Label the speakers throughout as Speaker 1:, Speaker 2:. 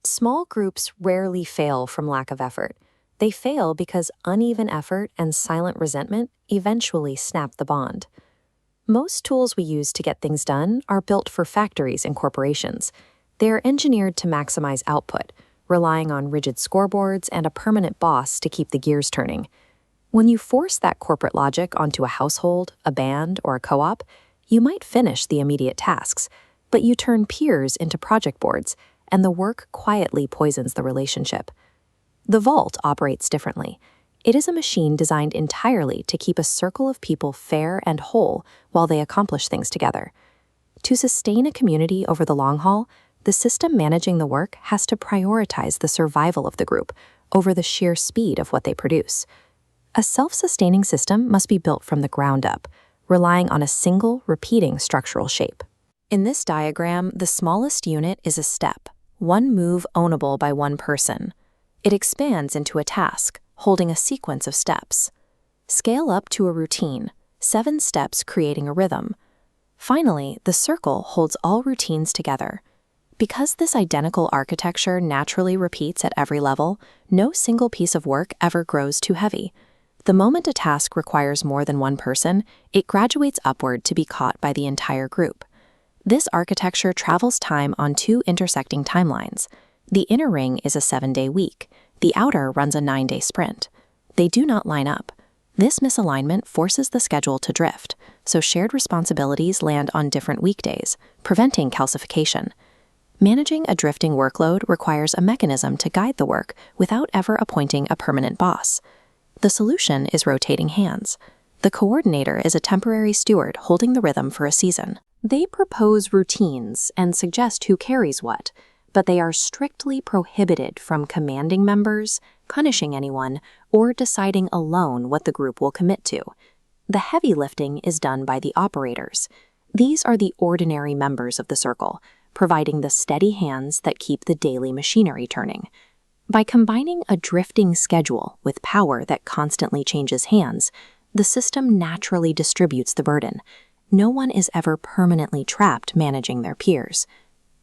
Speaker 1: Small groups rarely fail from lack of effort. They fail because uneven effort and silent resentment eventually snap the bond. Most tools we use to get things done are built for factories and corporations. They are engineered to maximize output, relying on rigid scoreboards and a permanent boss to keep the gears turning. When you force that corporate logic onto a household, a band, or a co-op, you might finish the immediate tasks, but you turn peers into project boards, and the work quietly poisons the relationship. The vault operates differently. It is a machine designed entirely to keep a circle of people fair and whole while they accomplish things together. To sustain a community over the long haul, the system managing the work has to prioritize the survival of the group over the sheer speed of what they produce. A self-sustaining system must be built from the ground up, relying on a single, repeating structural shape. In this diagram, the smallest unit is a step, one move ownable by one person. It expands into a task, holding a sequence of steps. Scale up to a routine, 7 steps creating a rhythm. Finally, the circle holds all routines together. Because this identical architecture naturally repeats at every level, no single piece of work ever grows too heavy. The moment a task requires more than one person, it graduates upward to be caught by the entire group. This architecture travels time on 2 intersecting timelines. The inner ring is a 7-day week. The outer runs a 9-day sprint. They do not line up. This misalignment forces the schedule to drift, so shared responsibilities land on different weekdays, preventing calcification. Managing a drifting workload requires a mechanism to guide the work without ever appointing a permanent boss. The solution is rotating hands. The coordinator is a temporary steward holding the rhythm for a season. They propose routines and suggest who carries what, but they are strictly prohibited from commanding members, punishing anyone, or deciding alone what the group will commit to. The heavy lifting is done by the operators. These are the ordinary members of the circle, providing the steady hands that keep the daily machinery turning. By combining a drifting schedule with power that constantly changes hands, the system naturally distributes the burden. No one is ever permanently trapped managing their peers.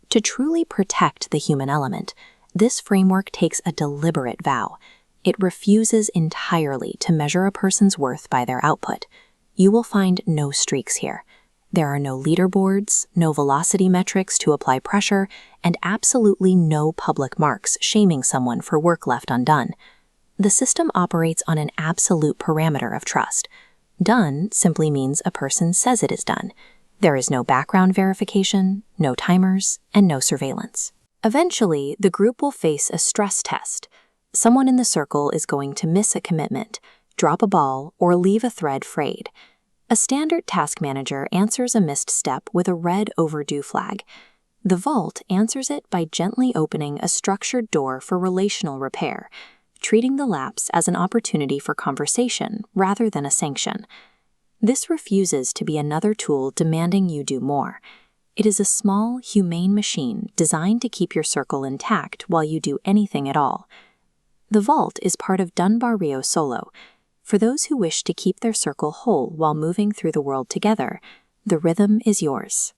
Speaker 1: To truly protect the human element, this framework takes a deliberate vow. It refuses entirely to measure a person's worth by their output. You will find no streaks here. There are no leaderboards, no velocity metrics to apply pressure, and absolutely no public marks shaming someone for work left undone. The system operates on an absolute parameter of trust. Done simply means a person says it is done. There is no background verification, no timers, and no surveillance. Eventually, the group will face a stress test. Someone in the circle is going to miss a commitment, drop a ball, or leave a thread frayed. A standard task manager answers a missed step with a red overdue flag. The vault answers it by gently opening a structured door for relational repair, treating the lapse as an opportunity for conversation rather than a sanction. This refuses to be another tool demanding you do more. It is a small, humane machine designed to keep your circle intact while you do anything at all. The vault is part of DunbarrioSolo. For those who wish to keep their circle whole while moving through the world together, the rhythm is yours.